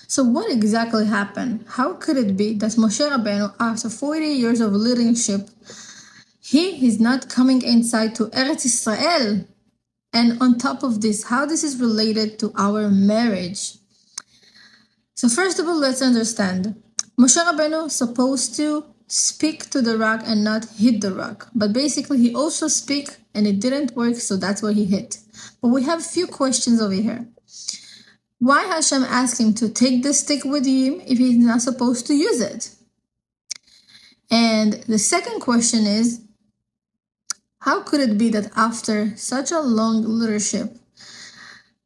So what exactly happened? How could it be that Moshe Rabbeinu, after 40 years of leadership, he is not coming inside to Eretz Israel? And on top of this, how this is related to our marriage? So first of all, let's understand. Moshe Rabbeinu is supposed to speak to the rock and not hit the rock. But basically, he also speak and it didn't work, so that's why he hit. But we have a few questions over here. Why Hashem asked him to take the stick with him if he's not supposed to use it? And the second question is, how could it be that after such a long leadership,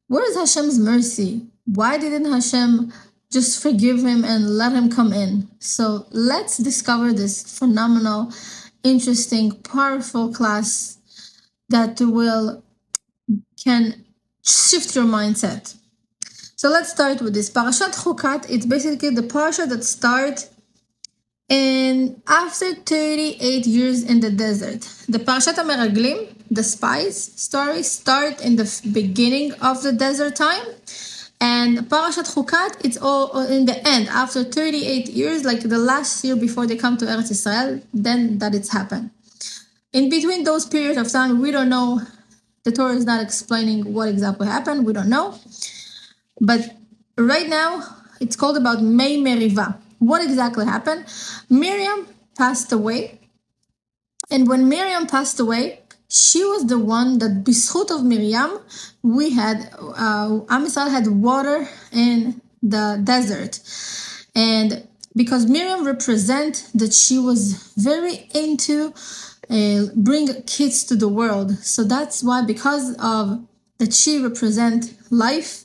where is Hashem's mercy? Why didn't Hashem just forgive him and let him come in? So let's discover this phenomenal, interesting, powerful class that can shift your mindset. So let's start with this. Parashat Chukat, it's basically the parasha that starts after 38 years in the desert. The Parashat HaMeraglim, the spies story, start in the beginning of the desert time. And Parashat Chukat, it's all in the end, after 38 years, like the last year before they come to Eretz Israel, then that it's happened. In between those periods of time, we don't know. The Torah is not explaining what exactly happened. We don't know. But right now, it's called about Mei Meriva. What exactly happened? Miriam passed away. And when Miriam passed away, she was the one that, b'schut of Miriam, we had, Am Yisrael had water in the desert. And because Miriam represents that she was very into bring kids to the world. So that's why, because of that she represent life,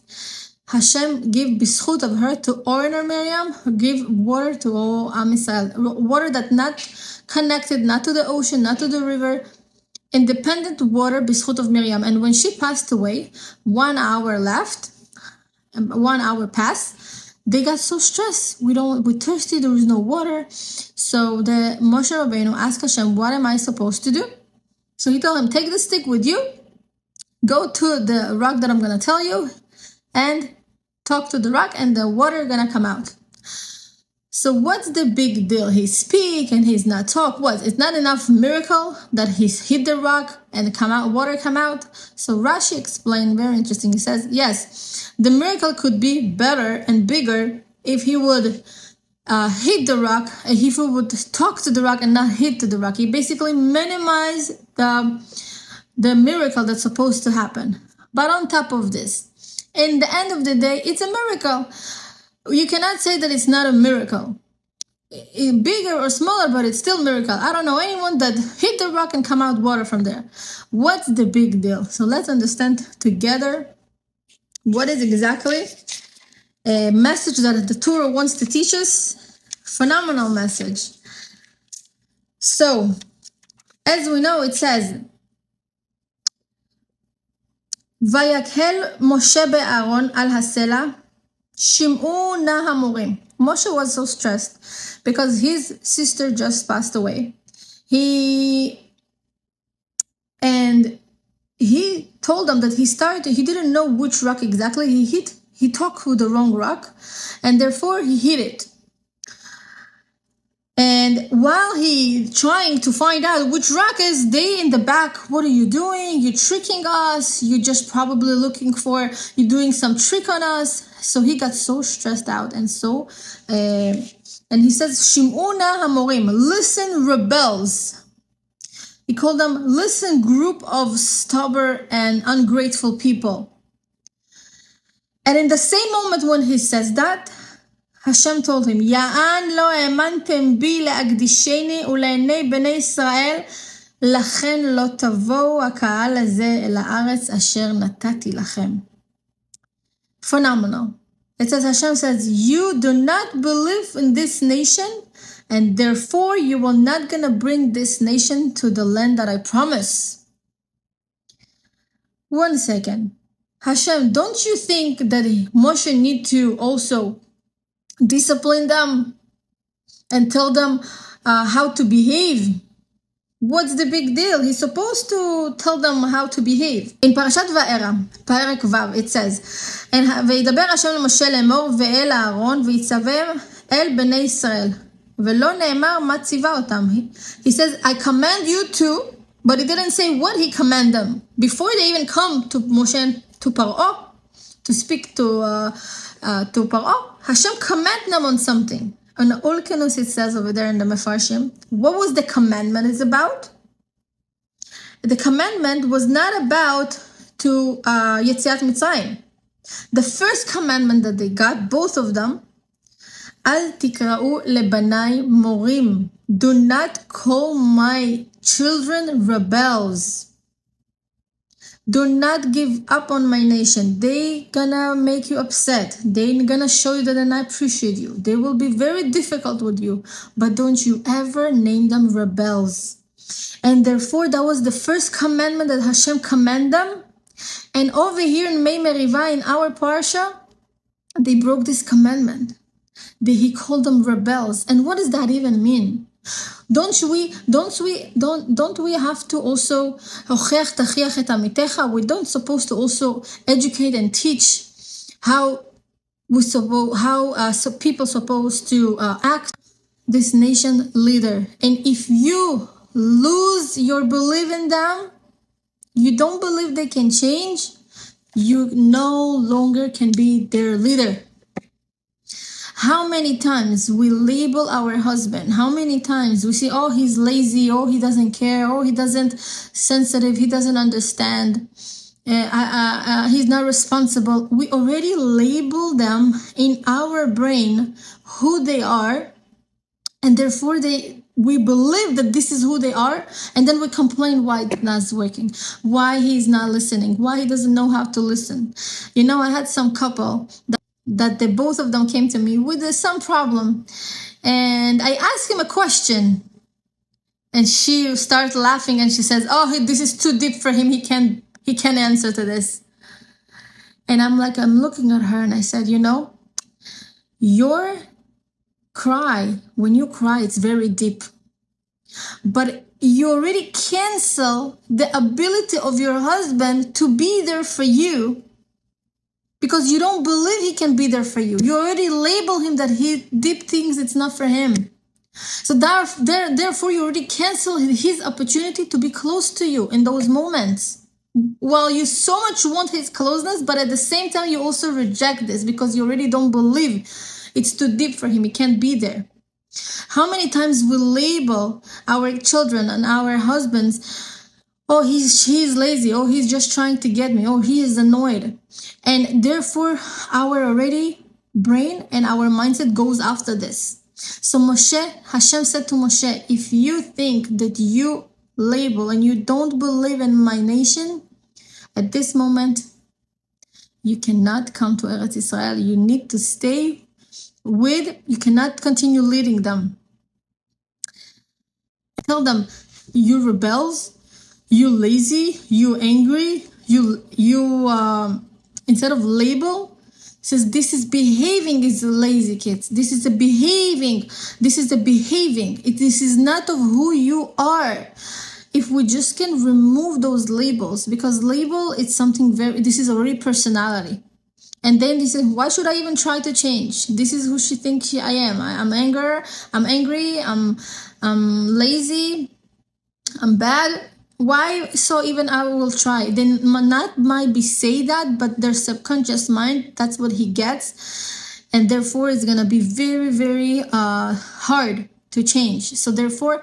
Hashem give b'schut of her to honor Miriam, give water to all Am Yisrael. Water that not connected, not to the ocean, not to the river, independent water b'schut of Miriam. And when she passed away, 1 hour left, 1 hour passed, they got so stressed. We're thirsty, there is no water. So the Moshe Rabbeinu asked Hashem, what am I supposed to do? So he told him, take the stick with you, go to the rock that I'm going to tell you, and talk to the rock, and the water gonna come out. So what's the big deal? He speak and he's not talk. What? It's not enough miracle that he's hit the rock and water come out. So Rashi explained, very interesting. He says, yes, the miracle could be better and bigger if he would hit the rock, and if he would talk to the rock and not hit the rock. He basically minimized the miracle that's supposed to happen. But on top of this, in the end of the day, it's a miracle. You cannot say that it's not a miracle. Bigger or smaller, but it's still a miracle. I don't know anyone that hit the rock and come out water from there. What's the big deal? So let's understand together what is exactly a message that the Torah wants to teach us. Phenomenal message. So, as we know, it says, ויקהל משה באהרון על הסלע, שמעו נא המורים. Moshe was so stressed because his sister just passed away. He told them that he didn't know which rock exactly he hit. He talked with the wrong rock, and therefore he hit it. And while he trying to find out which rock is, they in the back, what are you doing? You're tricking us. You're just probably you're doing some trick on us. So he got so stressed out and he says, Shim'una hamorim, listen rebels. He called them, listen group of stubborn and ungrateful people. And in the same moment when he says that, Hashem told him, Ya'an lo emantem bi le'agdisheni ule'nei bnei Israel, lachen lo tavou ha'ka'al hazeh el ha'aretz asher natati lachem. Phenomenal. It says, Hashem says, you do not believe in this nation, and therefore you will not gonna bring this nation to the land that I promise. 1 second. Hashem, don't you think that Moshe need to also discipline them and tell them how to behave? What's the big deal? He's supposed to tell them how to behave. In Parashat Va'era, פרק ו', it says, וידבר השם למשה לאמור ואל אהרון ויצווה אל בני ישראל. ולא נאמר מה ציווה אותם. He says, I command you to, but he didn't say what he commanded them. Before they even come to Moshe, to Paro, to speak to Paro, Hashem commanded them on something. On the Ulkenus, it says over there in the Mefarshim, what was the commandment is about? The commandment was not about to Yetziat Mitzrayim. The first commandment that they got, both of them, Al tikra'u lebanai morim. Do not call my children rebels. Do not give up on my nation. They gonna make you upset. They gonna show you that they not appreciate you. They will be very difficult with you. But don't you ever name them rebels. And therefore, that was the first commandment that Hashem commanded them. And over here in Mei Meriva, in our parsha, they broke this commandment. He called them rebels. And what does that even mean? Don't we have to also we don't supposed to also educate and teach how people supposed to act this nation leader. And if you lose your belief in them, you don't believe they can change, you no longer can be their leader. How many times we label our husband? How many times we say, oh, he's lazy, oh, he doesn't care, oh, he doesn't sensitive, he doesn't understand, he's not responsible. We already label them in our brain who they are, and therefore we believe that this is who they are, and then we complain why it's not working, why he's not listening, why he doesn't know how to listen. You know, I had some couple that the both of them came to me with some problem, and I asked him a question, and she started laughing, and she says, "Oh, this is too deep for him. He can't answer to this." And I'm looking at her, and I said, you know, your cry, when you cry, it's very deep, but you already cancel the ability of your husband to be there for you. Because you don't believe he can be there for you. You already label him that he deep things, it's not for him. So therefore, you already cancel his opportunity to be close to you in those moments. While you so much want his closeness, but at the same time, you also reject this because you already don't believe it's too deep for him. He can't be there. How many times we label our children and our husbands, oh, he's lazy, oh, he's just trying to get me, oh, he is annoyed. And therefore, our already brain and our mindset goes after this. So Hashem said to Moshe, if you think that you label and you don't believe in my nation, at this moment, you cannot come to Eretz Israel. You need to stay you cannot continue leading them. Tell them, you rebels, you lazy, you angry, you instead of label, says this is behaving is lazy kids. This is a behaving. This is not of who you are. If we just can remove those labels, because label it's something this is already personality. And then they say, why should I even try to change? This is who she thinks I am. I'm angry, I'm lazy, I'm bad. Why? So even I will try. Then not might be say that, but their subconscious mind, that's what he gets. And therefore, it's going to be very, very hard to change. So therefore,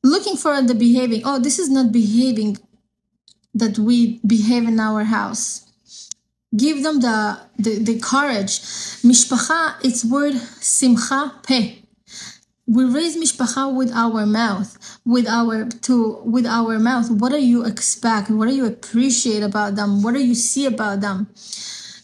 looking for the behaving. Oh, this is not behaving that we behave in our house. Give them the courage. Mishpacha, it's word simcha peh. We raise mishpacha with our mouth, with our mouth. What do you expect? What do you appreciate about them? What do you see about them?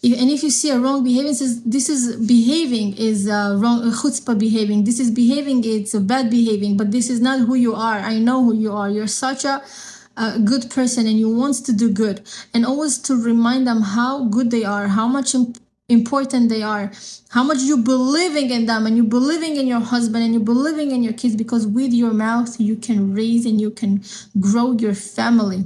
If you see a wrong behavior, says this is behaving is wrong, chutzpah behaving. This is behaving, it's a bad behaving, but this is not who you are. I know who you are. You're such a good person, and you want to do good, and always to remind them how good they are, how much important they are, how much you believing in them, and you believing in your husband, and you believing in your kids, because with your mouth you can raise and you can grow your family.